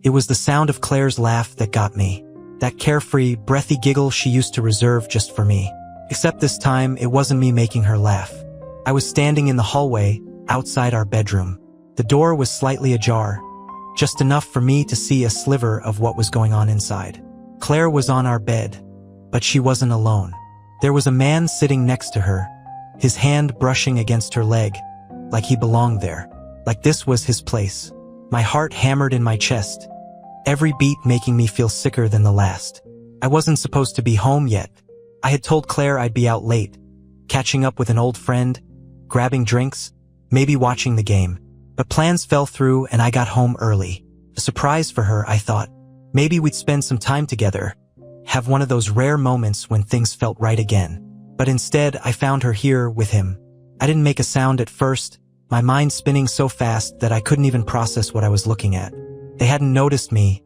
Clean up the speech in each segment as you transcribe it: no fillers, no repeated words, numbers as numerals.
It was the sound of Claire's laugh that got me. That carefree, breathy giggle she used to reserve just for me. Except this time, it wasn't me making her laugh. I was standing in the hallway, outside our bedroom. The door was slightly ajar, just enough for me to see a sliver of what was going on inside. Claire was on our bed, but she wasn't alone. There was a man sitting next to her, his hand brushing against her leg, like he belonged there, like this was his place. My heart hammered in my chest, every beat making me feel sicker than the last. I wasn't supposed to be home yet. I had told Claire I'd be out late, catching up with an old friend, grabbing drinks, maybe watching the game. But plans fell through and I got home early. A surprise for her, I thought. Maybe we'd spend some time together, have one of those rare moments when things felt right again. But instead, I found her here with him. I didn't make a sound at first, my mind spinning so fast that I couldn't even process what I was looking at. They hadn't noticed me,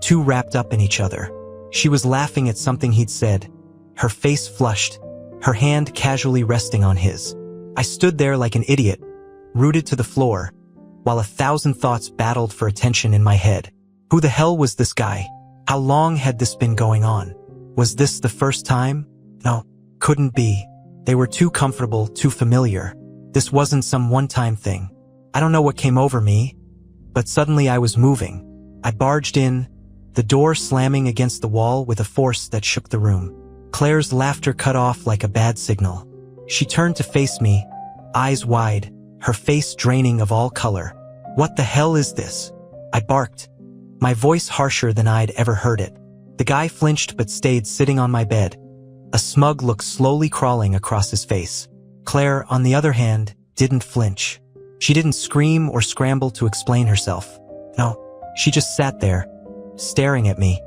too wrapped up in each other. She was laughing at something he'd said, her face flushed, her hand casually resting on his. I stood there like an idiot, rooted to the floor, while 1,000 thoughts battled for attention in my head. Who the hell was this guy? How long had this been going on? Was this the first time? No, couldn't be. They were too comfortable, too familiar. This wasn't some one-time thing. I don't know what came over me, but suddenly I was moving. I barged in, the door slamming against the wall with a force that shook the room. Claire's laughter cut off like a bad signal. She turned to face me, eyes wide, her face draining of all color. "What the hell is this?" I barked, my voice harsher than I'd ever heard it. The guy flinched but stayed sitting on my bed, a smug look slowly crawling across his face. Claire, on the other hand, didn't flinch. She didn't scream or scramble to explain herself. No, she just sat there, staring at me.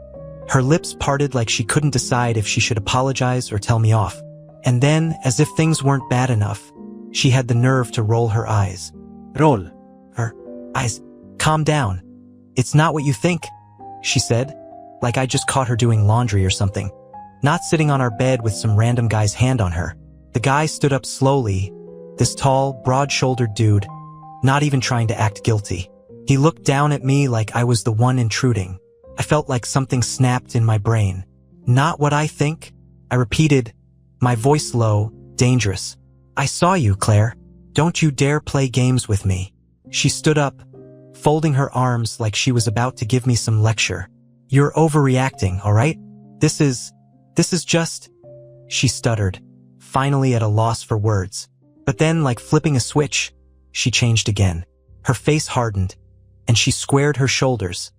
Her lips parted like she couldn't decide if she should apologize or tell me off. And then, as if things weren't bad enough, she had the nerve to roll her eyes. Roll. Her eyes. "Calm down. It's not what you think," she said, like I just caught her doing laundry or something. Not sitting on our bed with some random guy's hand on her. The guy stood up slowly, this tall, broad-shouldered dude, not even trying to act guilty. He looked down at me like I was the one intruding. I felt like something snapped in my brain. "Not what I think?" I repeated, my voice low, dangerous. "I saw you, Claire. Don't you dare play games with me." She stood up, folding her arms like she was about to give me some lecture. "You're overreacting, all right? This is just..." She stuttered, finally at a loss for words. But then, like flipping a switch, she changed again. Her face hardened, and she squared her shoulders,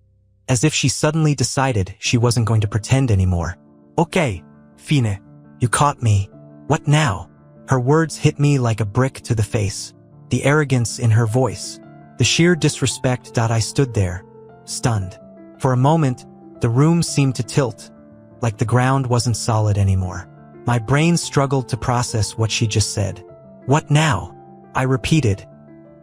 as if she suddenly decided she wasn't going to pretend anymore. "Okay, fine. You caught me. What now?" Her words hit me like a brick to the face. The arrogance in her voice, the sheer disrespect. I stood there, stunned. For a moment, the room seemed to tilt, like the ground wasn't solid anymore. My brain struggled to process what she just said. "What now?" I repeated,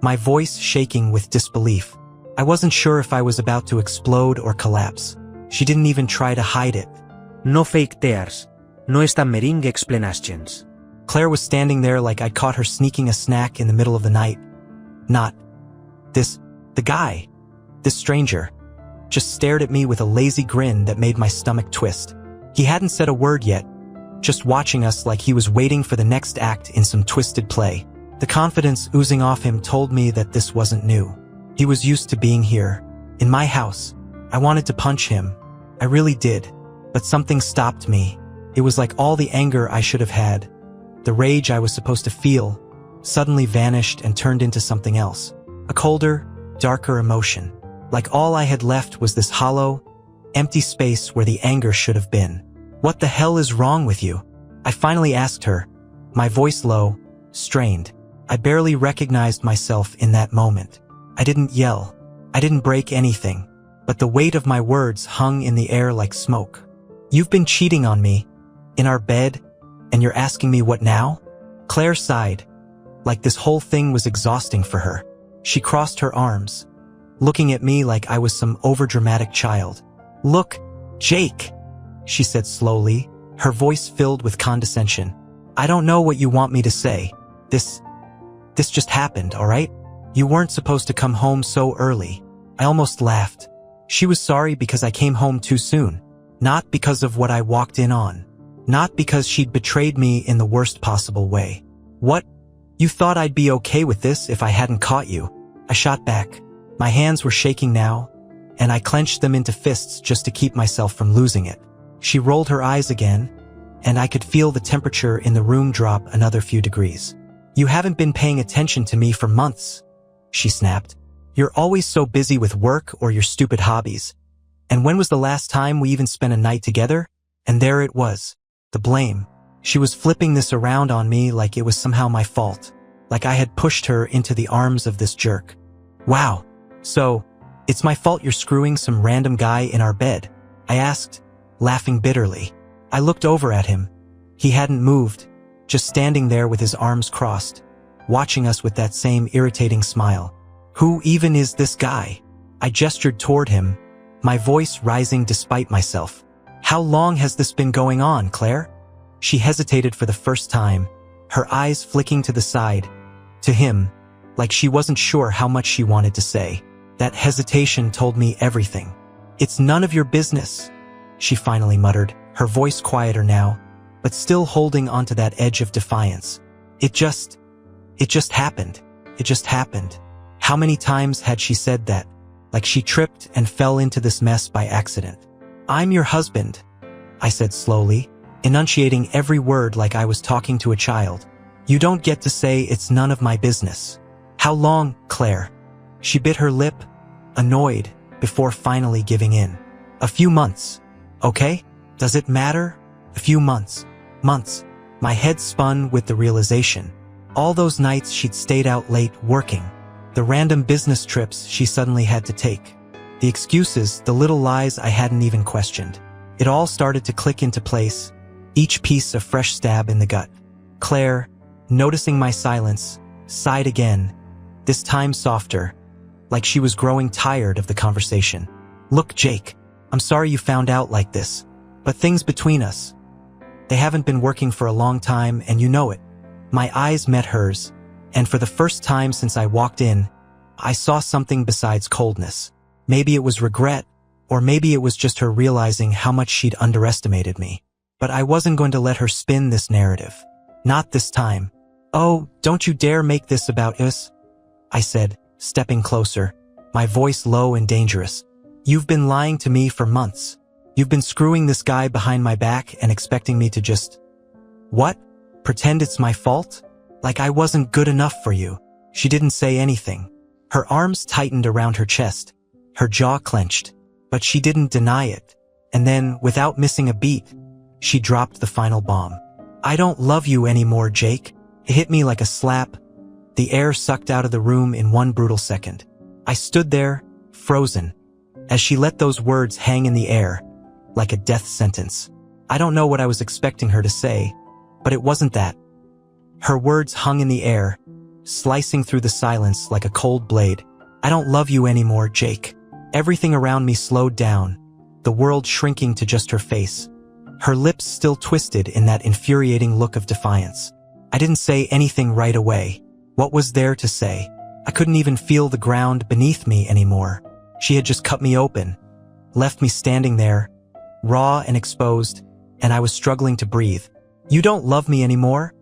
my voice shaking with disbelief. I wasn't sure if I was about to explode or collapse. She didn't even try to hide it. No fake tears. No estan meringue explanations. Claire was standing there like I'd caught her sneaking a snack in the middle of the night. Not the guy, this stranger, just stared at me with a lazy grin that made my stomach twist. He hadn't said a word yet, just watching us like he was waiting for the next act in some twisted play. The confidence oozing off him told me that this wasn't new. He was used to being here, in my house. I wanted to punch him. I really did. But something stopped me. It was like all the anger I should have had, the rage I was supposed to feel, suddenly vanished and turned into something else. A colder, darker emotion. Like all I had left was this hollow, empty space where the anger should have been. "What the hell is wrong with you?" I finally asked her, my voice low, strained. I barely recognized myself in that moment. I didn't yell. I didn't break anything. But the weight of my words hung in the air like smoke. "You've been cheating on me, in our bed, and you're asking me what now?" Claire sighed, like this whole thing was exhausting for her. She crossed her arms, looking at me like I was some overdramatic child. "Look, Jake," she said slowly, her voice filled with condescension. "I don't know what you want me to say. This just happened, all right? You weren't supposed to come home so early." I almost laughed. She was sorry because I came home too soon, not because of what I walked in on, not because she'd betrayed me in the worst possible way. What? You thought I'd be okay with this if I hadn't caught you? I shot back. My hands were shaking now, and I clenched them into fists just to keep myself from losing it. She rolled her eyes again, and I could feel the temperature in the room drop another few degrees. You haven't been paying attention to me for months, she snapped. You're always so busy with work or your stupid hobbies. And when was the last time we even spent a night together? And there it was. The blame. She was flipping this around on me like it was somehow my fault, like I had pushed her into the arms of this jerk. Wow. So, it's my fault you're screwing some random guy in our bed? I asked, laughing bitterly. I looked over at him. He hadn't moved, just standing there with his arms crossed, watching us with that same irritating smile. Who even is this guy? I gestured toward him, my voice rising despite myself. How long has this been going on, Claire? She hesitated for the first time, her eyes flicking to the side, to him, like she wasn't sure how much she wanted to say. That hesitation told me everything. It's none of your business, she finally muttered, her voice quieter now, but still holding onto that edge of defiance. It just happened. It just happened. How many times had she said that, like she tripped and fell into this mess by accident? I'm your husband, I said slowly, enunciating every word like I was talking to a child. You don't get to say it's none of my business. How long, Claire? She bit her lip, annoyed, before finally giving in. A few months, okay? Does it matter? A few months. Months. My head spun with the realization. All those nights she'd stayed out late working. The random business trips she suddenly had to take. The excuses, the little lies I hadn't even questioned. It all started to click into place, each piece a fresh stab in the gut. Claire, noticing my silence, sighed again, this time softer, like she was growing tired of the conversation. Look, Jake, I'm sorry you found out like this, but things between us, they haven't been working for a long time and you know it. My eyes met hers, and for the first time since I walked in, I saw something besides coldness. Maybe it was regret, or maybe it was just her realizing how much she'd underestimated me. But I wasn't going to let her spin this narrative. Not this time. Oh, don't you dare make this about us, I said, stepping closer, my voice low and dangerous. You've been lying to me for months. You've been screwing this guy behind my back and expecting me to just... What? Pretend it's my fault? Like I wasn't good enough for you. She didn't say anything. Her arms tightened around her chest, her jaw clenched, but she didn't deny it. And then, without missing a beat, she dropped the final bomb. I don't love you anymore, Jake. It hit me like a slap. The air sucked out of the room in one brutal second. I stood there, frozen, as she let those words hang in the air, like a death sentence. I don't know what I was expecting her to say, but it wasn't that. Her words hung in the air, slicing through the silence like a cold blade. I don't love you anymore, Jake. Everything around me slowed down, the world shrinking to just her face. Her lips still twisted in that infuriating look of defiance. I didn't say anything right away. What was there to say? I couldn't even feel the ground beneath me anymore. She had just cut me open, left me standing there, raw and exposed, and I was struggling to breathe. You don't love me anymore?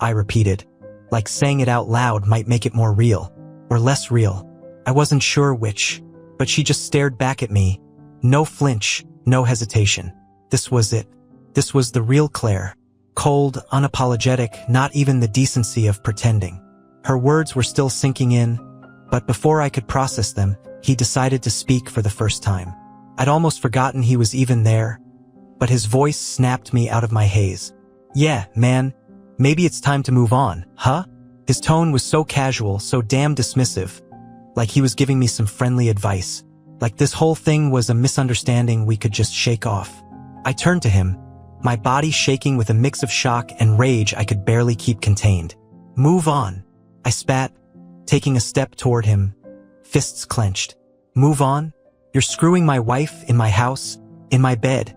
I repeated, like saying it out loud might make it more real, or less real. I wasn't sure which, but she just stared back at me. No flinch, no hesitation. This was it. This was the real Claire. Cold, unapologetic, not even the decency of pretending. Her words were still sinking in, but before I could process them, he decided to speak for the first time. I'd almost forgotten he was even there, but his voice snapped me out of my haze. Yeah, man, maybe it's time to move on, huh? His tone was so casual, so damn dismissive, like he was giving me some friendly advice, like this whole thing was a misunderstanding we could just shake off. I turned to him, my body shaking with a mix of shock and rage I could barely keep contained. Move on, I spat, taking a step toward him, fists clenched. Move on? You're screwing my wife in my house, in my bed,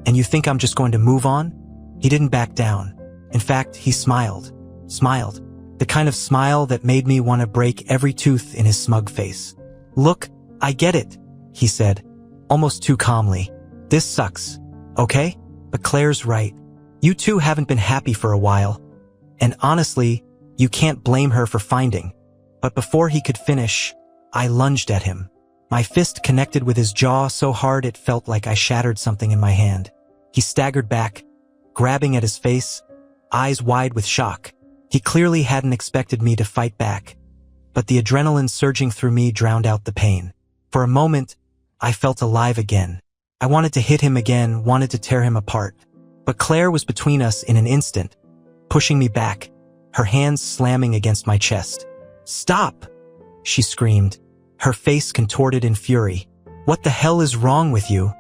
and you think I'm just going to move on? He didn't back down. In fact, he smiled. Smiled. The kind of smile that made me want to break every tooth in his smug face. Look, I get it, he said, almost too calmly. This sucks, okay? But Claire's right. You two haven't been happy for a while. And honestly, you can't blame her for finding. But before he could finish, I lunged at him. My fist connected with his jaw so hard it felt like I shattered something in my hand. He staggered back, grabbing at his face, eyes wide with shock. He clearly hadn't expected me to fight back. But the adrenaline surging through me drowned out the pain. For a moment, I felt alive again. I wanted to hit him again, wanted to tear him apart. But Claire was between us in an instant, pushing me back, her hands slamming against my chest. "Stop!" she screamed, her face contorted in fury. "What the hell is wrong with you?"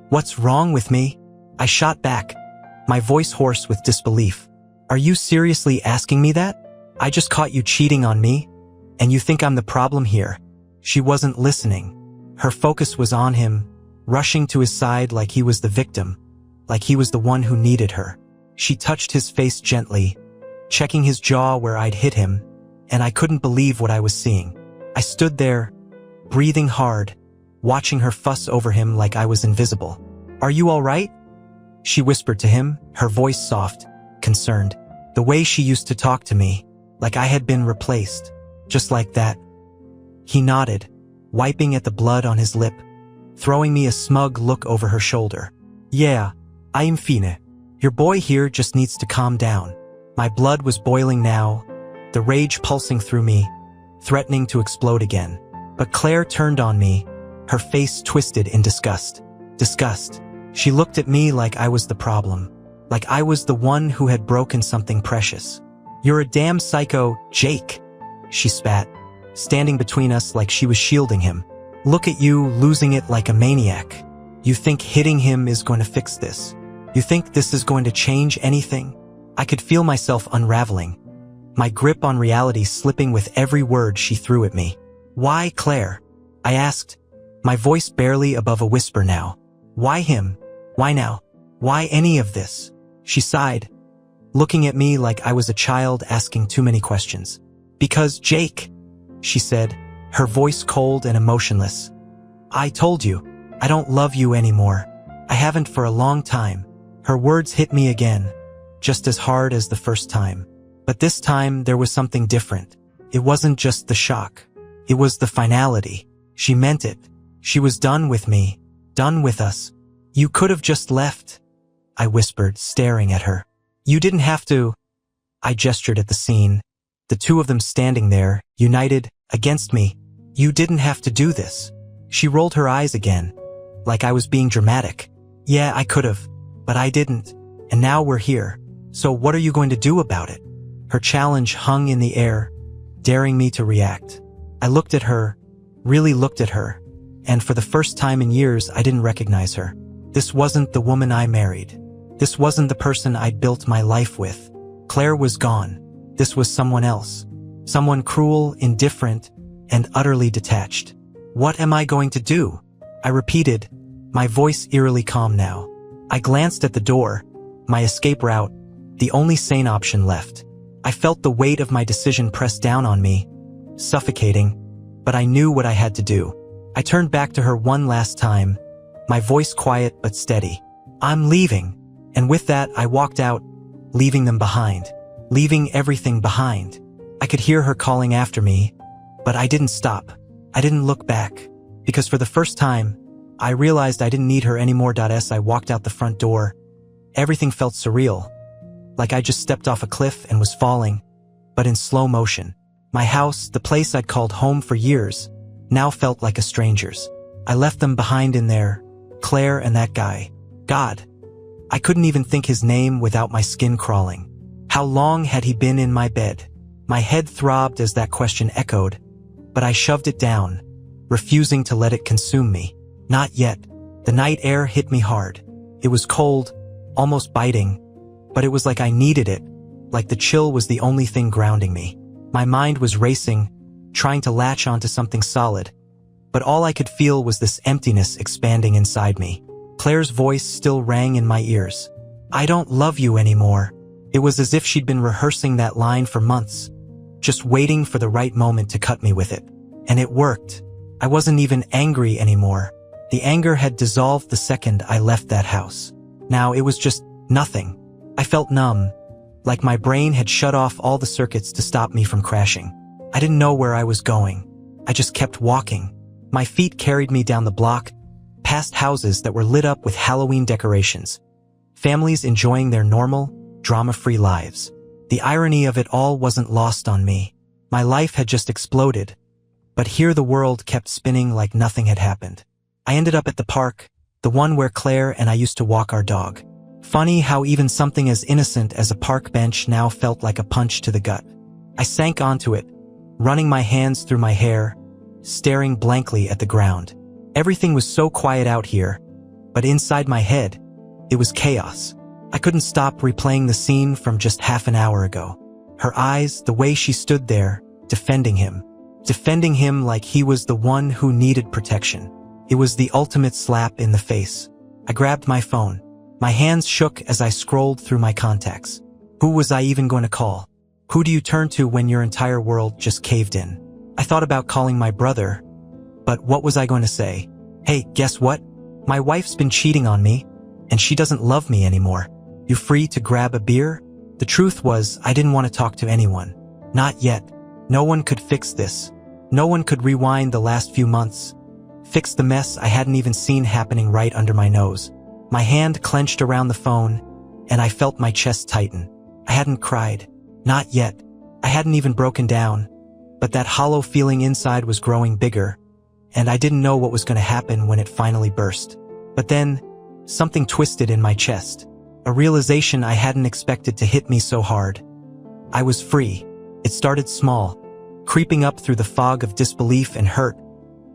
"What's wrong with me?" I shot back, my voice hoarse with disbelief. "Are you seriously asking me that? I just caught you cheating on me, and you think I'm the problem here?" She wasn't listening. Her focus was on him, rushing to his side like he was the victim, like he was the one who needed her. She touched his face gently, checking his jaw where I'd hit him, and I couldn't believe what I was seeing. I stood there, breathing hard, watching her fuss over him like I was invisible. "Are you all right?" she whispered to him, her voice soft, concerned. The way she used to talk to me, like I had been replaced, just like that. He nodded, wiping at the blood on his lip, throwing me a smug look over her shoulder. "Yeah, I'm fine. Your boy here just needs to calm down." My blood was boiling now, the rage pulsing through me, threatening to explode again. But Claire turned on me, her face twisted in disgust. Disgust. She looked at me like I was the problem, like I was the one who had broken something precious. "You're a damn psycho, Jake," she spat, standing between us like she was shielding him. "Look at you, losing it like a maniac. You think hitting him is going to fix this? You think this is going to change anything?" I could feel myself unraveling, my grip on reality slipping with every word she threw at me. "Why Claire?" I asked, my voice barely above a whisper now. "Why him? Why now? Why any of this?" She sighed, looking at me like I was a child asking too many questions. "Because Jake," she said, her voice cold and emotionless. "I told you, I don't love you anymore. I haven't for a long time." Her words hit me again, just as hard as the first time. But this time there was something different. It wasn't just the shock. It was the finality. She meant it. She was done with me, done with us. "You could have just left," I whispered, staring at her. "You didn't have to." I gestured at the scene, the two of them standing there, united, against me. "You didn't have to do this." She rolled her eyes again, like I was being dramatic. "Yeah, I could have, but I didn't. And now we're here. So what are you going to do about it?" Her challenge hung in the air, daring me to react. I looked at her, really looked at her, and for the first time in years I didn't recognize her. This wasn't the woman I married. This wasn't the person I'd built my life with. Claire was gone. This was someone else. Someone cruel, indifferent, and utterly detached. "What am I going to do?" I repeated, my voice eerily calm now. I glanced at the door, my escape route, the only sane option left. I felt the weight of my decision press down on me, suffocating, but I knew what I had to do. I turned back to her one last time, my voice quiet but steady. "I'm leaving." And with that, I walked out, leaving them behind, leaving everything behind. I could hear her calling after me, but I didn't stop. I didn't look back, because for the first time, I realized I didn't need her anymore. As I walked out the front door, everything felt surreal, like I just stepped off a cliff and was falling, but in slow motion. My house, the place I'd called home for years, now felt like a stranger's. I left them behind in there, Claire and that guy. God, I couldn't even think his name without my skin crawling. How long had he been in my bed? My head throbbed as that question echoed, but I shoved it down, refusing to let it consume me. Not yet. The night air hit me hard. It was cold, almost biting, but it was like I needed it, like the chill was the only thing grounding me. My mind was racing, trying to latch onto something solid, but all I could feel was this emptiness expanding inside me. Claire's voice still rang in my ears. "I don't love you anymore." It was as if she'd been rehearsing that line for months, just waiting for the right moment to cut me with it. And it worked. I wasn't even angry anymore. The anger had dissolved the second I left that house. Now it was just nothing. I felt numb, like my brain had shut off all the circuits to stop me from crashing. I didn't know where I was going. I just kept walking. My feet carried me down the block, past houses that were lit up with Halloween decorations. Families enjoying their normal, drama-free lives. The irony of it all wasn't lost on me. My life had just exploded, but here the world kept spinning like nothing had happened. I ended up at the park, the one where Claire and I used to walk our dog. Funny how even something as innocent as a park bench now felt like a punch to the gut. I sank onto it, running my hands through my hair, staring blankly at the ground. Everything was so quiet out here, but inside my head, it was chaos. I couldn't stop replaying the scene from just half an hour ago. Her eyes, the way she stood there, defending him like he was the one who needed protection. It was the ultimate slap in the face. I grabbed my phone. My hands shook as I scrolled through my contacts. Who was I even going to call? Who do you turn to when your entire world just caved in? I thought about calling my brother, but what was I going to say? Hey, guess what? My wife's been cheating on me, and she doesn't love me anymore. You free to grab a beer? The truth was, I didn't want to talk to anyone. Not yet. No one could fix this. No one could rewind the last few months, fix the mess I hadn't even seen happening right under my nose. My hand clenched around the phone, and I felt my chest tighten. I hadn't cried. Not yet. I hadn't even broken down, but that hollow feeling inside was growing bigger, and I didn't know what was going to happen when it finally burst. But then, something twisted in my chest. A realization I hadn't expected to hit me so hard. I was free. It started small, creeping up through the fog of disbelief and hurt,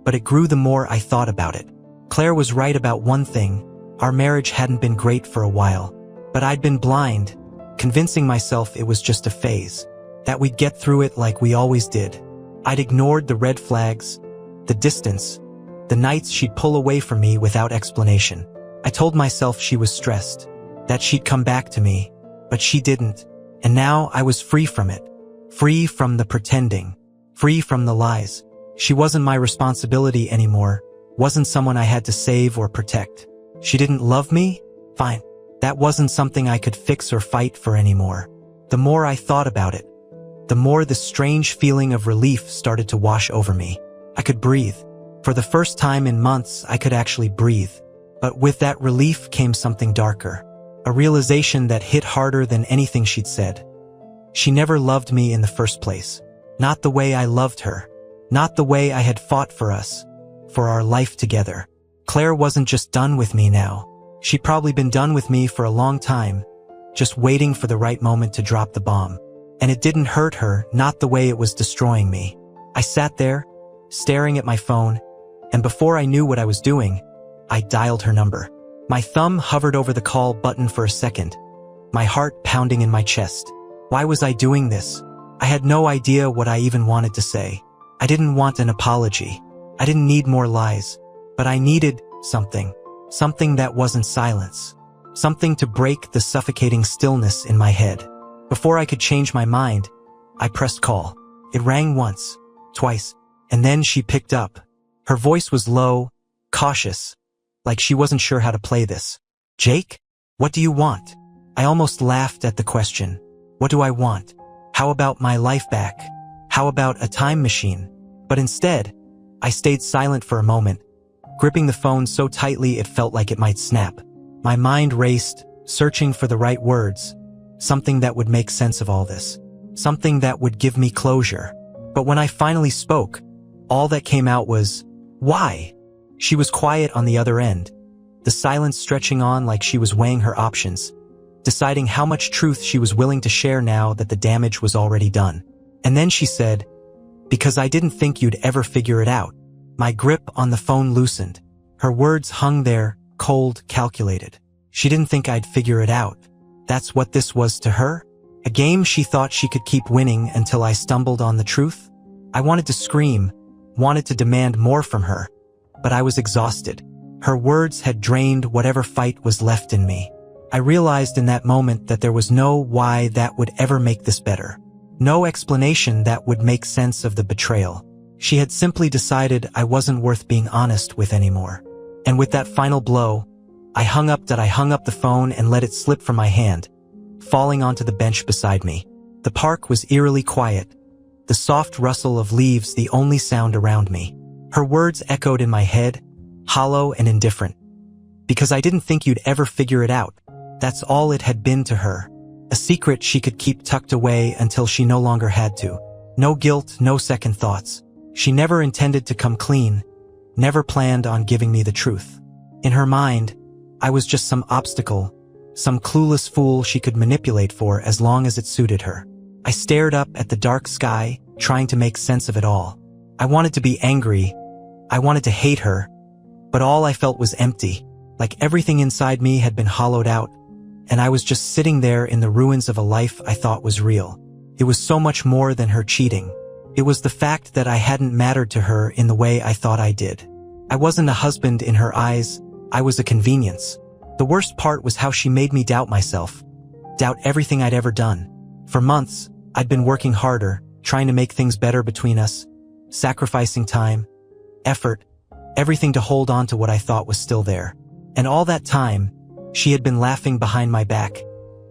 but it grew the more I thought about it. Claire was right about one thing. Our marriage hadn't been great for a while, but I'd been blind, convincing myself it was just a phase, that we'd get through it like we always did. I'd ignored the red flags, the distance, the nights she'd pull away from me without explanation. I told myself she was stressed, that she'd come back to me, but she didn't, and now I was free from it. Free from the pretending, free from the lies. She wasn't my responsibility anymore, wasn't someone I had to save or protect. She didn't love me? Fine. That wasn't something I could fix or fight for anymore. The more I thought about it, the more the strange feeling of relief started to wash over me. I could breathe. For the first time in months, I could actually breathe. But with that relief came something darker. A realization that hit harder than anything she'd said. She never loved me in the first place. Not the way I loved her. Not the way I had fought for us, for our life together. Claire wasn't just done with me now. She'd probably been done with me for a long time, just waiting for the right moment to drop the bomb. And it didn't hurt her, not the way it was destroying me. I sat there, staring at my phone, and before I knew what I was doing, I dialed her number. My thumb hovered over the call button for a second, my heart pounding in my chest. Why was I doing this? I had no idea what I even wanted to say. I didn't want an apology. I didn't need more lies. But I needed something. Something that wasn't silence. Something to break the suffocating stillness in my head. Before I could change my mind, I pressed call. It rang once, twice, and then she picked up. Her voice was low, cautious, like she wasn't sure how to play this. Jake? What do you want? I almost laughed at the question. What do I want? How about my life back? How about a time machine? But instead, I stayed silent for a moment, gripping the phone so tightly it felt like it might snap. My mind raced, searching for the right words, something that would make sense of all this, something that would give me closure. But when I finally spoke, all that came out was, why? She was quiet on the other end, the silence stretching on like she was weighing her options, deciding how much truth she was willing to share now that the damage was already done. And then she said, because I didn't think you'd ever figure it out. My grip on the phone loosened. Her words hung there, cold, calculated. She didn't think I'd figure it out. That's what this was to her? A game she thought she could keep winning until I stumbled on the truth? I wanted to scream, wanted to demand more from her, but I was exhausted. Her words had drained whatever fight was left in me. I realized in that moment that there was no why that would ever make this better. No explanation that would make sense of the betrayal. She had simply decided I wasn't worth being honest with anymore. And with that final blow, I hung up the phone and let it slip from my hand, falling onto the bench beside me. The park was eerily quiet, the soft rustle of leaves the only sound around me. Her words echoed in my head, hollow and indifferent. Because I didn't think you'd ever figure it out. That's all it had been to her. A secret she could keep tucked away until she no longer had to. No guilt, no second thoughts. She never intended to come clean, never planned on giving me the truth. In her mind, I was just some obstacle, some clueless fool she could manipulate for as long as it suited her. I stared up at the dark sky, trying to make sense of it all. I wanted to be angry. I wanted to hate her. But all I felt was empty, like everything inside me had been hollowed out, and I was just sitting there in the ruins of a life I thought was real. It was so much more than her cheating. It was the fact that I hadn't mattered to her in the way I thought I did. I wasn't a husband in her eyes. I was a convenience. The worst part was how she made me doubt myself, doubt everything I'd ever done. For months, I'd been working harder, trying to make things better between us, sacrificing time, effort, everything to hold on to what I thought was still there. And all that time, she had been laughing behind my back,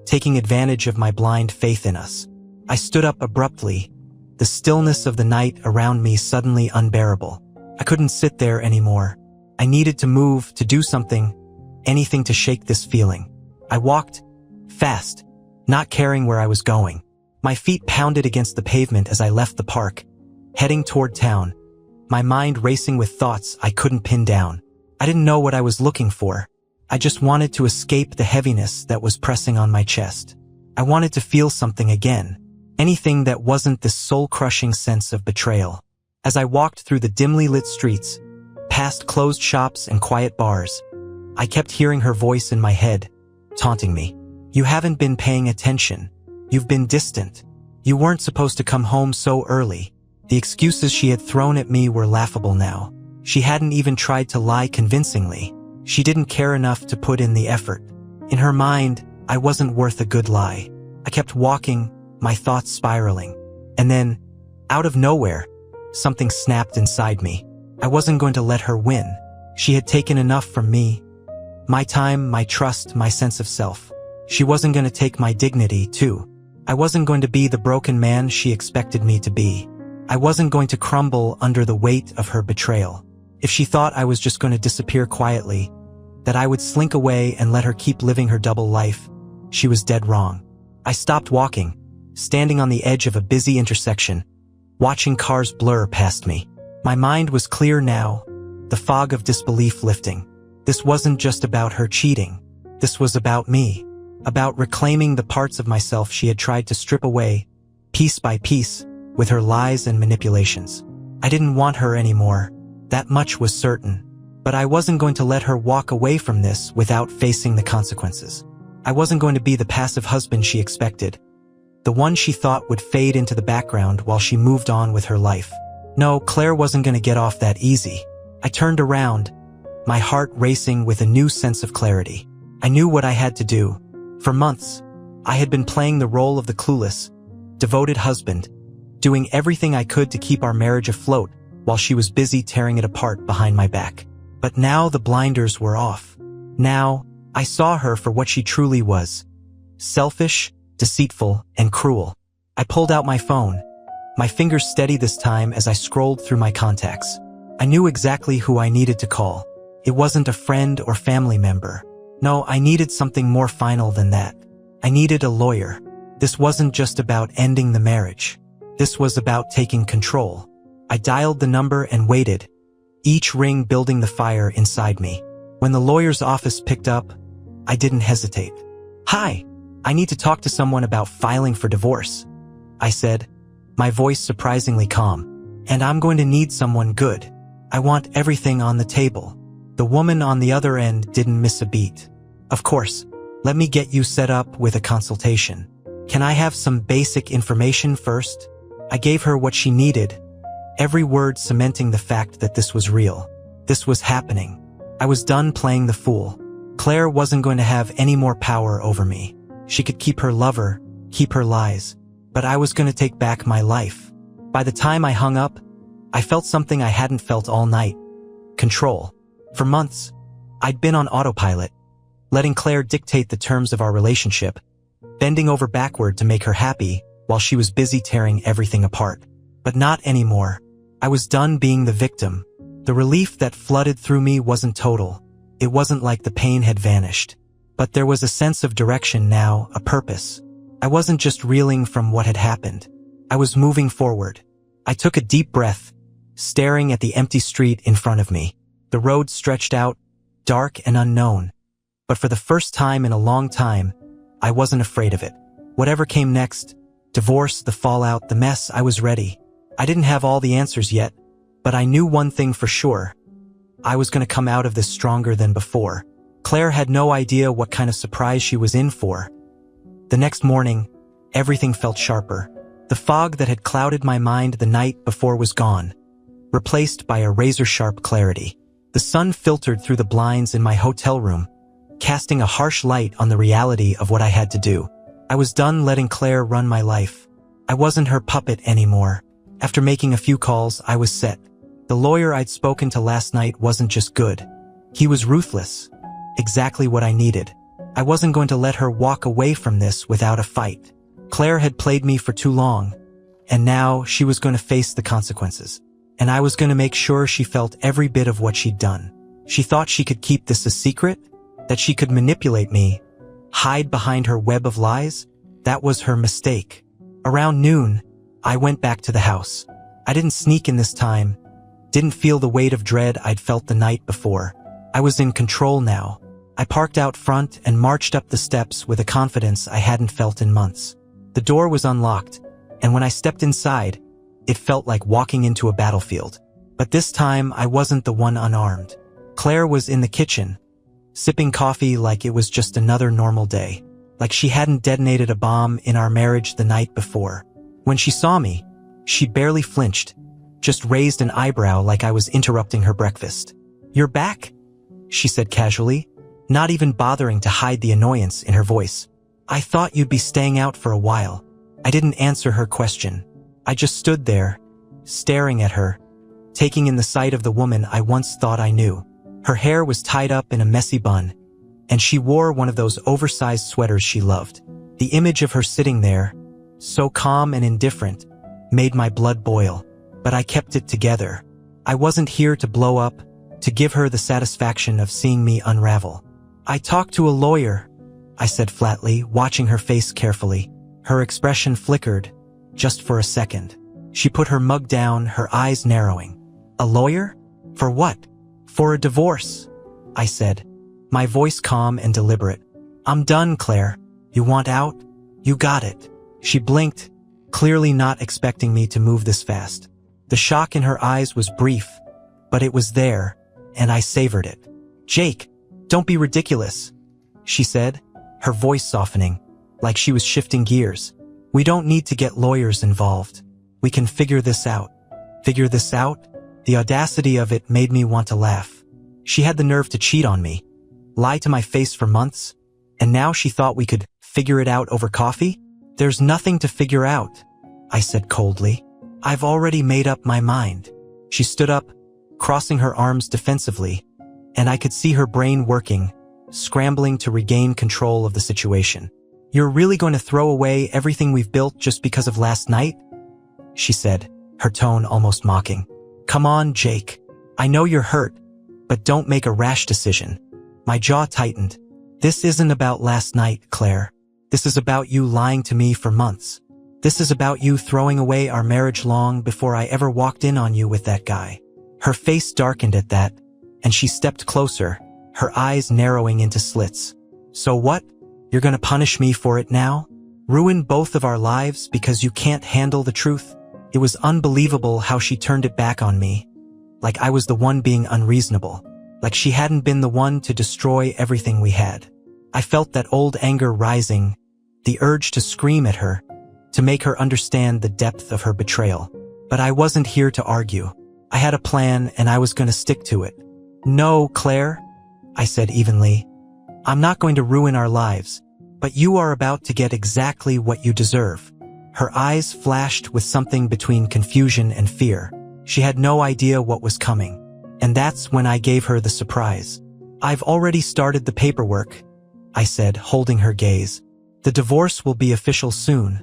taking advantage of my blind faith in us. I stood up abruptly, the stillness of the night around me suddenly unbearable. I couldn't sit there anymore. I needed to move, to do something, anything to shake this feeling. I walked, fast, not caring where I was going. My feet pounded against the pavement as I left the park, heading toward town, my mind racing with thoughts I couldn't pin down. I didn't know what I was looking for. I just wanted to escape the heaviness that was pressing on my chest. I wanted to feel something again, anything that wasn't this soul-crushing sense of betrayal. As I walked through the dimly lit streets, past closed shops and quiet bars, I kept hearing her voice in my head, taunting me. You haven't been paying attention. You've been distant. You weren't supposed to come home so early. The excuses she had thrown at me were laughable now. She hadn't even tried to lie convincingly. She didn't care enough to put in the effort. In her mind, I wasn't worth a good lie. I kept walking, my thoughts spiraling. And then, out of nowhere, something snapped inside me. I wasn't going to let her win. She had taken enough from me. My time, my trust, my sense of self. She wasn't going to take my dignity, too. I wasn't going to be the broken man she expected me to be. I wasn't going to crumble under the weight of her betrayal. If she thought I was just going to disappear quietly, that I would slink away and let her keep living her double life, she was dead wrong. I stopped walking, standing on the edge of a busy intersection, watching cars blur past me. My mind was clear now, the fog of disbelief lifting. This wasn't just about her cheating. This was about me, about reclaiming the parts of myself she had tried to strip away, piece by piece, with her lies and manipulations. I didn't want her anymore. That much was certain. But I wasn't going to let her walk away from this without facing the consequences. I wasn't going to be the passive husband she expected, the one she thought would fade into the background while she moved on with her life. No, Claire wasn't going to get off that easy. I turned around, my heart racing with a new sense of clarity. I knew what I had to do. For months, I had been playing the role of the clueless, devoted husband, doing everything I could to keep our marriage afloat while she was busy tearing it apart behind my back. But now the blinders were off. Now, I saw her for what she truly was. Selfish, deceitful, and cruel. I pulled out my phone, my fingers steady this time as I scrolled through my contacts. I knew exactly who I needed to call. It wasn't a friend or family member. No, I needed something more final than that. I needed a lawyer. This wasn't just about ending the marriage. This was about taking control. I dialed the number and waited, each ring building the fire inside me. When the lawyer's office picked up, I didn't hesitate. "Hi, I need to talk to someone about filing for divorce," I said, my voice surprisingly calm. "And I'm going to need someone good. I want everything on the table." The woman on the other end didn't miss a beat. "Of course, let me get you set up with a consultation. Can I have some basic information first?" I gave her what she needed, every word cementing the fact that this was real. This was happening. I was done playing the fool. Claire wasn't going to have any more power over me. She could keep her lover, keep her lies, but I was going to take back my life. By the time I hung up, I felt something I hadn't felt all night. Control. For months, I'd been on autopilot, letting Claire dictate the terms of our relationship, bending over backward to make her happy while she was busy tearing everything apart. But not anymore. I was done being the victim. The relief that flooded through me wasn't total. It wasn't like the pain had vanished. But there was a sense of direction now, a purpose. I wasn't just reeling from what had happened. I was moving forward. I took a deep breath, staring at the empty street in front of me. The road stretched out, dark and unknown. But for the first time in a long time, I wasn't afraid of it. Whatever came next, divorce, the fallout, the mess, I was ready. I didn't have all the answers yet, but I knew one thing for sure. I was going to come out of this stronger than before. Claire had no idea what kind of surprise she was in for. The next morning, everything felt sharper. The fog that had clouded my mind the night before was gone, replaced by a razor-sharp clarity. The sun filtered through the blinds in my hotel room, casting a harsh light on the reality of what I had to do. I was done letting Claire run my life. I wasn't her puppet anymore. After making a few calls, I was set. The lawyer I'd spoken to last night wasn't just good. He was ruthless. Exactly what I needed. I wasn't going to let her walk away from this without a fight. Claire had played me for too long, and now she was going to face the consequences. And I was going to make sure she felt every bit of what she'd done. She thought she could keep this a secret, that she could manipulate me, hide behind her web of lies. That was her mistake. Around noon, I went back to the house. I didn't sneak in this time, didn't feel the weight of dread I'd felt the night before. I was in control now. I parked out front and marched up the steps with a confidence I hadn't felt in months. The door was unlocked, and when I stepped inside, it felt like walking into a battlefield. But this time, I wasn't the one unarmed. Claire was in the kitchen, sipping coffee like it was just another normal day, like she hadn't detonated a bomb in our marriage the night before. When she saw me, she barely flinched, just raised an eyebrow like I was interrupting her breakfast. "You're back?" she said casually, not even bothering to hide the annoyance in her voice. "I thought you'd be staying out for a while." I didn't answer her question. I just stood there, staring at her, taking in the sight of the woman I once thought I knew. Her hair was tied up in a messy bun, and she wore one of those oversized sweaters she loved. The image of her sitting there, so calm and indifferent, made my blood boil. But I kept it together. I wasn't here to blow up, to give her the satisfaction of seeing me unravel. "I talked to a lawyer," I said flatly, watching her face carefully. Her expression flickered, just for a second. She put her mug down, her eyes narrowing. "A lawyer? For what?" "For a divorce," I said, my voice calm and deliberate. "I'm done, Claire. You want out? You got it." She blinked, clearly not expecting me to move this fast. The shock in her eyes was brief, but it was there, and I savored it. "Jake, don't be ridiculous," she said, her voice softening, like she was shifting gears. "We don't need to get lawyers involved. We can figure this out." Figure this out? The audacity of it made me want to laugh. She had the nerve to cheat on me, lie to my face for months, and now she thought we could figure it out over coffee? "There's nothing to figure out," I said coldly. "I've already made up my mind." She stood up, crossing her arms defensively, and I could see her brain working, scrambling to regain control of the situation. "You're really going to throw away everything we've built just because of last night?" she said, her tone almost mocking. "Come on, Jake. I know you're hurt, but don't make a rash decision." My jaw tightened. "This isn't about last night, Claire. This is about you lying to me for months. This is about you throwing away our marriage long before I ever walked in on you with that guy." Her face darkened at that, and she stepped closer, her eyes narrowing into slits. "So what? You're gonna punish me for it now? Ruin both of our lives because you can't handle the truth?" It was unbelievable how she turned it back on me, like I was the one being unreasonable, like she hadn't been the one to destroy everything we had. I felt that old anger rising, the urge to scream at her, to make her understand the depth of her betrayal. But I wasn't here to argue. I had a plan and I was going to stick to it. "No, Claire," I said evenly. "I'm not going to ruin our lives, but you are about to get exactly what you deserve." Her eyes flashed with something between confusion and fear. She had no idea what was coming. And that's when I gave her the surprise. I've already started the paperwork, I said, holding her gaze. The divorce will be official soon,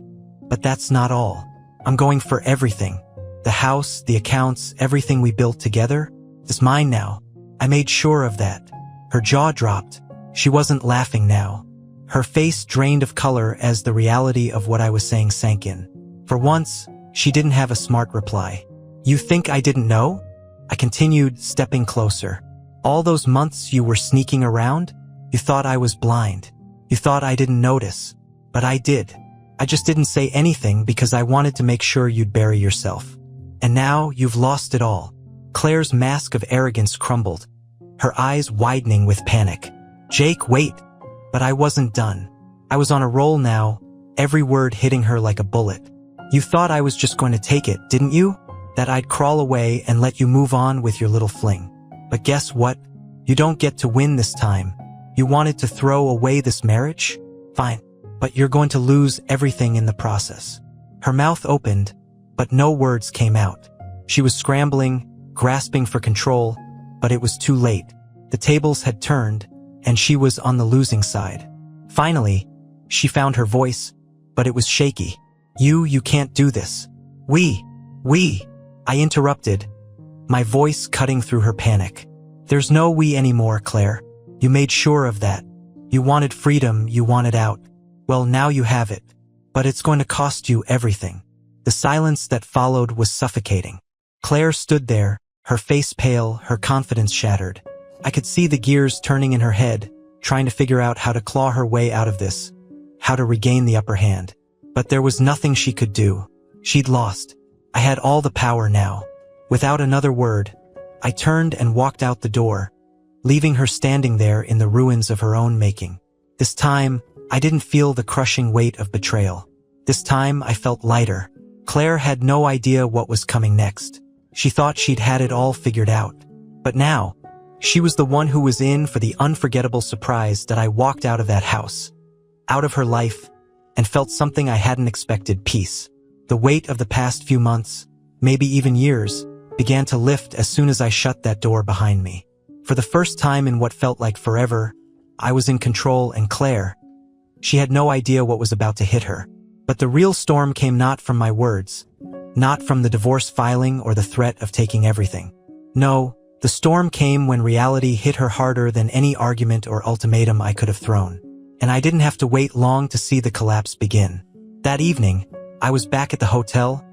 but that's not all. I'm going for everything. The house, the accounts, everything we built together is mine now. I made sure of that. Her jaw dropped. She wasn't laughing now. Her face drained of color as the reality of what I was saying sank in. For once, she didn't have a smart reply. You think I didn't know? I continued, stepping closer. All those months you were sneaking around? You thought I was blind. You thought I didn't notice. But I did. I just didn't say anything because I wanted to make sure you'd bury yourself. And now you've lost it all. Claire's mask of arrogance crumbled, her eyes widening with panic. Jake, wait. But I wasn't done. I was on a roll now, every word hitting her like a bullet. You thought I was just going to take it, didn't you? That I'd crawl away and let you move on with your little fling. But guess what? You don't get to win this time. You wanted to throw away this marriage? Fine. But you're going to lose everything in the process. Her mouth opened, but no words came out. She was scrambling, grasping for control, but it was too late. The tables had turned, and she was on the losing side. Finally, she found her voice, but it was shaky. You can't do this. We, I interrupted, my voice cutting through her panic. There's no we anymore, Claire. You made sure of that. You wanted freedom, you wanted out. Well, now you have it. But it's going to cost you everything. The silence that followed was suffocating. Claire stood there, her face pale, her confidence shattered. I could see the gears turning in her head, trying to figure out how to claw her way out of this, how to regain the upper hand. But there was nothing she could do. She'd lost. I had all the power now. Without another word, I turned and walked out the door, leaving her standing there in the ruins of her own making. This time, I didn't feel the crushing weight of betrayal. This time, I felt lighter. Claire had no idea what was coming next. She thought she'd had it all figured out. But now, she was the one who was in for the unforgettable surprise that I walked out of that house, out of her life, and felt something I hadn't expected: peace. The weight of the past few months, maybe even years, began to lift as soon as I shut that door behind me. For the first time in what felt like forever, I was in control, and Claire, she had no idea what was about to hit her. But the real storm came not from my words, not from the divorce filing or the threat of taking everything. No, the storm came when reality hit her harder than any argument or ultimatum I could have thrown. And I didn't have to wait long to see the collapse begin. That evening, I was back at the hotel,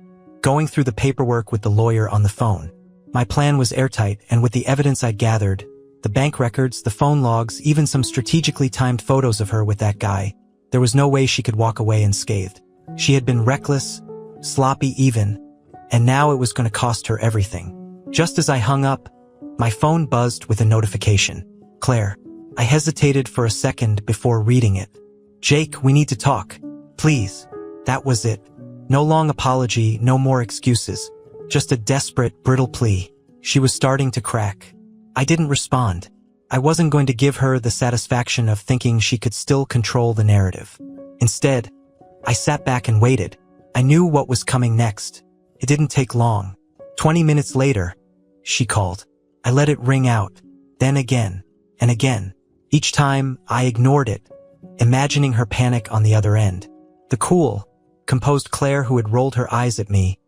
going through the paperwork with the lawyer on the phone. My plan was airtight, and with the evidence I'd gathered, the bank records, the phone logs, even some strategically timed photos of her with that guy, there was no way she could walk away unscathed. She had been reckless, sloppy even, and now it was going to cost her everything. Just as I hung up, my phone buzzed with a notification. Claire. I hesitated for a second before reading it. Jake, we need to talk. Please. That was it. No long apology, no more excuses. Just a desperate, brittle plea. She was starting to crack. I didn't respond. I wasn't going to give her the satisfaction of thinking she could still control the narrative. Instead, I sat back and waited. I knew what was coming next. It didn't take long. 20 minutes later, she called. I let it ring out, then again, and again. Each time, I ignored it, imagining her panic on the other end. The cool, composed Claire who had rolled her eyes at me,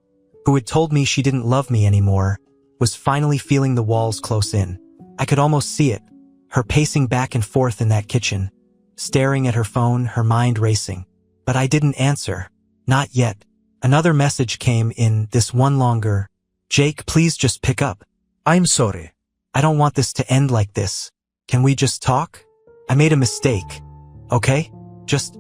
who had told me she didn't love me anymore, was finally feeling the walls close in. I could almost see it, her pacing back and forth in that kitchen, staring at her phone, her mind racing. But I didn't answer. Not yet. Another message came in, this one longer. Jake, please just pick up. I'm sorry. I don't want this to end like this. Can we just talk? I made a mistake. Okay? Just,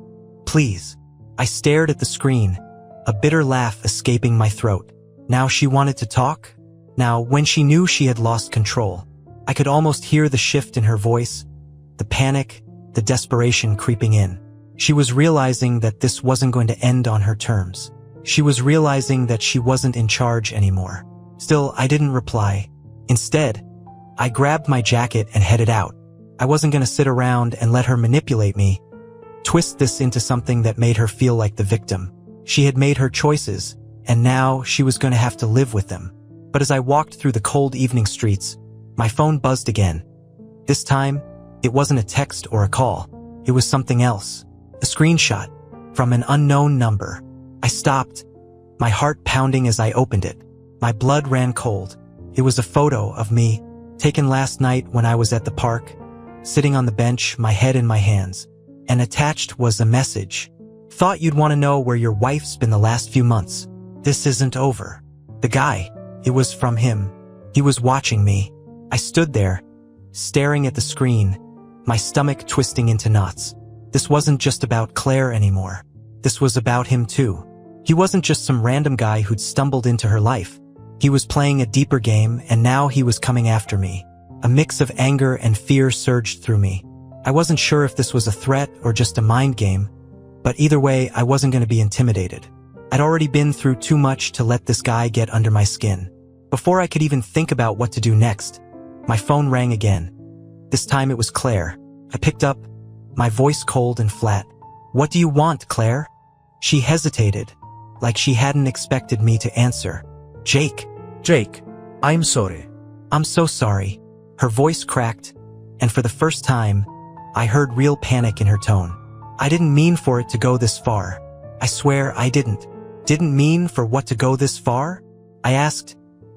please. I stared at the screen, a bitter laugh escaping my throat. Now she wanted to talk? Now, when she knew she had lost control, I could almost hear the shift in her voice, the panic, the desperation creeping in. She was realizing that this wasn't going to end on her terms. She was realizing that she wasn't in charge anymore. Still, I didn't reply. Instead, I grabbed my jacket and headed out. I wasn't going to sit around and let her manipulate me, twist this into something that made her feel like the victim. She had made her choices, and now she was going to have to live with them. But as I walked through the cold evening streets, my phone buzzed again. This time, It wasn't a text or a call. It was something else. A screenshot from an unknown number. I stopped, my heart pounding as I opened it. My blood ran cold. It was a photo of me, taken last night when I was at the park, sitting on the bench, my head in my hands. And attached was a message. Thought you'd want to know where your wife's been the last few months. This isn't over. The guy, it was from him. He was watching me. I stood there, staring at the screen, my stomach twisting into knots. This wasn't just about Claire anymore. This was about him too. He wasn't just some random guy who'd stumbled into her life. He was playing a deeper game, and now he was coming after me. A mix of anger and fear surged through me. I wasn't sure if this was a threat or just a mind game, but either way, I wasn't going to be intimidated. I'd already been through too much to let this guy get under my skin. Before I could even think about what to do next, my phone rang again. This time it was Claire. I picked up, my voice cold and flat. "What do you want, Claire?" She hesitated, like she hadn't expected me to answer. "Jake." Jake, I'm sorry. "I'm so sorry." Her voice cracked, and for the first time, I heard real panic in her tone. "I didn't mean for it to go this far. I swear I didn't." "Didn't mean for what to go this far?" I asked,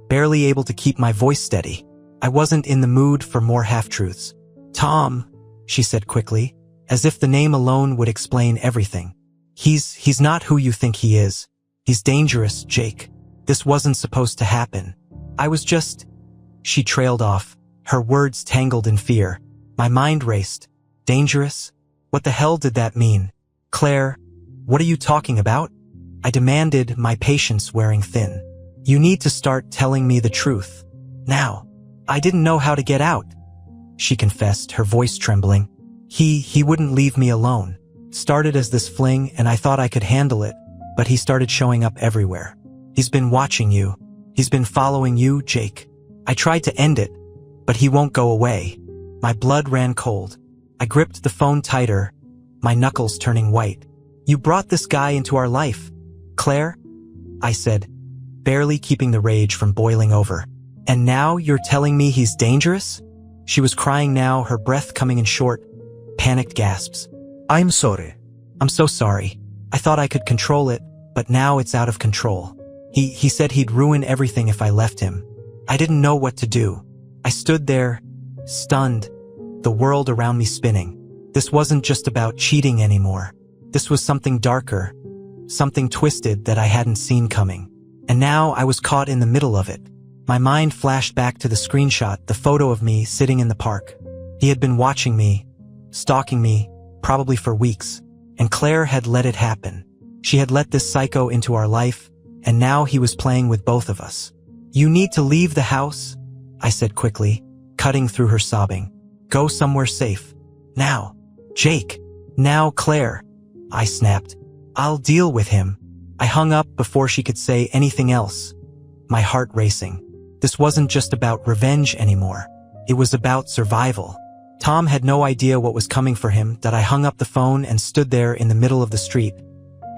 barely able to keep my voice steady. I wasn't in the mood for more half-truths. "Tom," she said quickly, as if the name alone would explain everything. He's not who you think he is. He's dangerous, Jake. This wasn't supposed to happen. I was just..." She trailed off, her words tangled in fear. My mind raced. Dangerous? What the hell did that mean? "Claire, what are you talking about?" I demanded, my patience wearing thin. "You need to start telling me the truth. Now." "I didn't know how to get out," she confessed, her voice trembling. He wouldn't leave me alone. Started as this fling, and I thought I could handle it, but he started showing up everywhere. "He's been watching you. He's been following you, Jake." I tried to end it, but he won't go away. My blood ran cold. I gripped the phone tighter, my knuckles turning white. "You brought this guy into our life, Claire," I said, barely keeping the rage from boiling over. "And now you're telling me he's dangerous?" She was crying now, her breath coming in short, panicked gasps. I'm sorry. "I'm so sorry. I thought I could control it, but now it's out of control. He said he'd ruin everything if I left him." I didn't know what to do. I stood there, stunned, the world around me spinning. This wasn't just about cheating anymore. This was something darker, something twisted that I hadn't seen coming. And now I was caught in the middle of it. My mind flashed back to the screenshot, the photo of me sitting in the park. He had been watching me, stalking me, probably for weeks, and Claire had let it happen. She had let this psycho into our life, and now he was playing with both of us. "You need to leave the house," I said quickly, cutting through her sobbing. "Go somewhere safe. Now." "Jake." "Now, Claire," I snapped. "I'll deal with him." I hung up before she could say anything else, my heart racing. This wasn't just about revenge anymore. It was about survival. Tom had no idea what was coming for him that I hung up the phone and stood there in the middle of the street,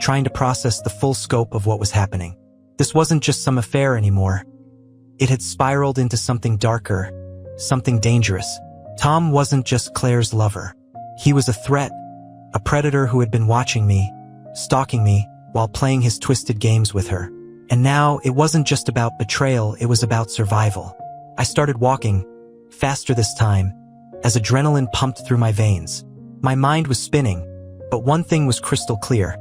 trying to process the full scope of what was happening. This wasn't just some affair anymore. It had spiraled into something darker, something dangerous. Tom wasn't just Claire's lover. He was a threat, a predator who had been watching me, stalking me, while playing his twisted games with her. And now, it wasn't just about betrayal, it was about survival. I started walking, faster this time, as adrenaline pumped through my veins. My mind was spinning, but one thing was crystal clear.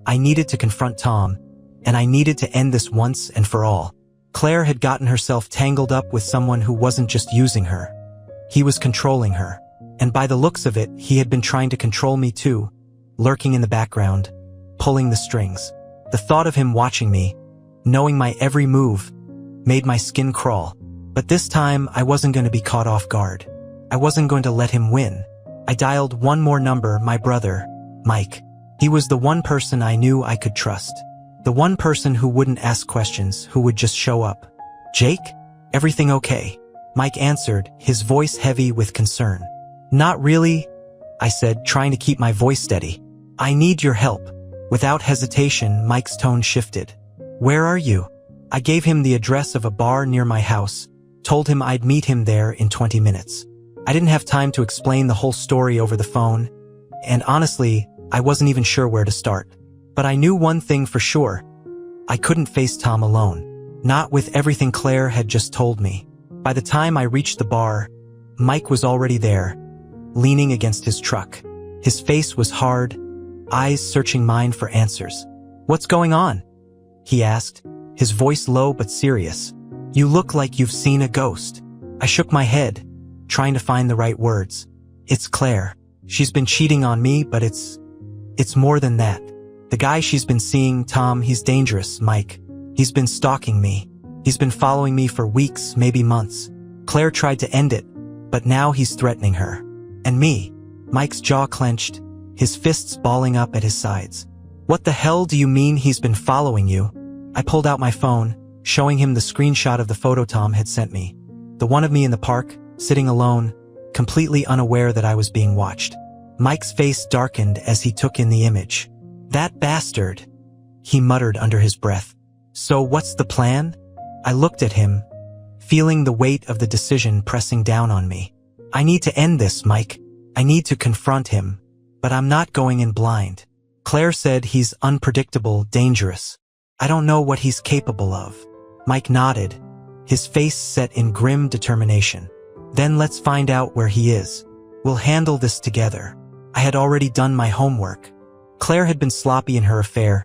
I needed to confront Tom, and I needed to end this once and for all. Claire had gotten herself tangled up with someone who wasn't just using her. He was controlling her. And by the looks of it, he had been trying to control me too, lurking in the background, pulling the strings. The thought of him watching me, knowing my every move, made my skin crawl. But this time, I wasn't going to be caught off guard. I wasn't going to let him win. I dialed one more number, my brother, Mike. He was the one person I knew I could trust. The one person who wouldn't ask questions, who would just show up. "Jake? Everything okay?" Mike answered, his voice heavy with concern. "Not really," I said, trying to keep my voice steady. "I need your help." Without hesitation, Mike's tone shifted. "Where are you?" I gave him the address of a bar near my house, told him I'd meet him there in 20 minutes. I didn't have time to explain the whole story over the phone, and honestly, I wasn't even sure where to start. But I knew one thing for sure. I couldn't face Tom alone. Not with everything Claire had just told me. By the time I reached the bar, Mike was already there, leaning against his truck. His face was hard, eyes searching mine for answers. "What's going on?" he asked, his voice low but serious. "You look like you've seen a ghost." I shook my head, trying to find the right words. "It's Claire. She's been cheating on me, but it's more than that. The guy she's been seeing, Tom, he's dangerous, Mike. He's been stalking me. He's been following me for weeks, maybe months. Claire tried to end it, but now he's threatening her. And me." Mike's jaw clenched, his fists balling up at his sides. "What the hell do you mean he's been following you?" I pulled out my phone, showing him the screenshot of the photo Tom had sent me. The one of me in the park, sitting alone, completely unaware that I was being watched. Mike's face darkened as he took in the image. "That bastard," he muttered under his breath. "So what's the plan?" I looked at him, feeling the weight of the decision pressing down on me. "I need to end this, Mike. I need to confront him, but I'm not going in blind. Claire said he's unpredictable, dangerous. I don't know what he's capable of." Mike nodded, his face set in grim determination. "Then let's find out where he is. We'll handle this together." I had already done my homework. Claire had been sloppy in her affair,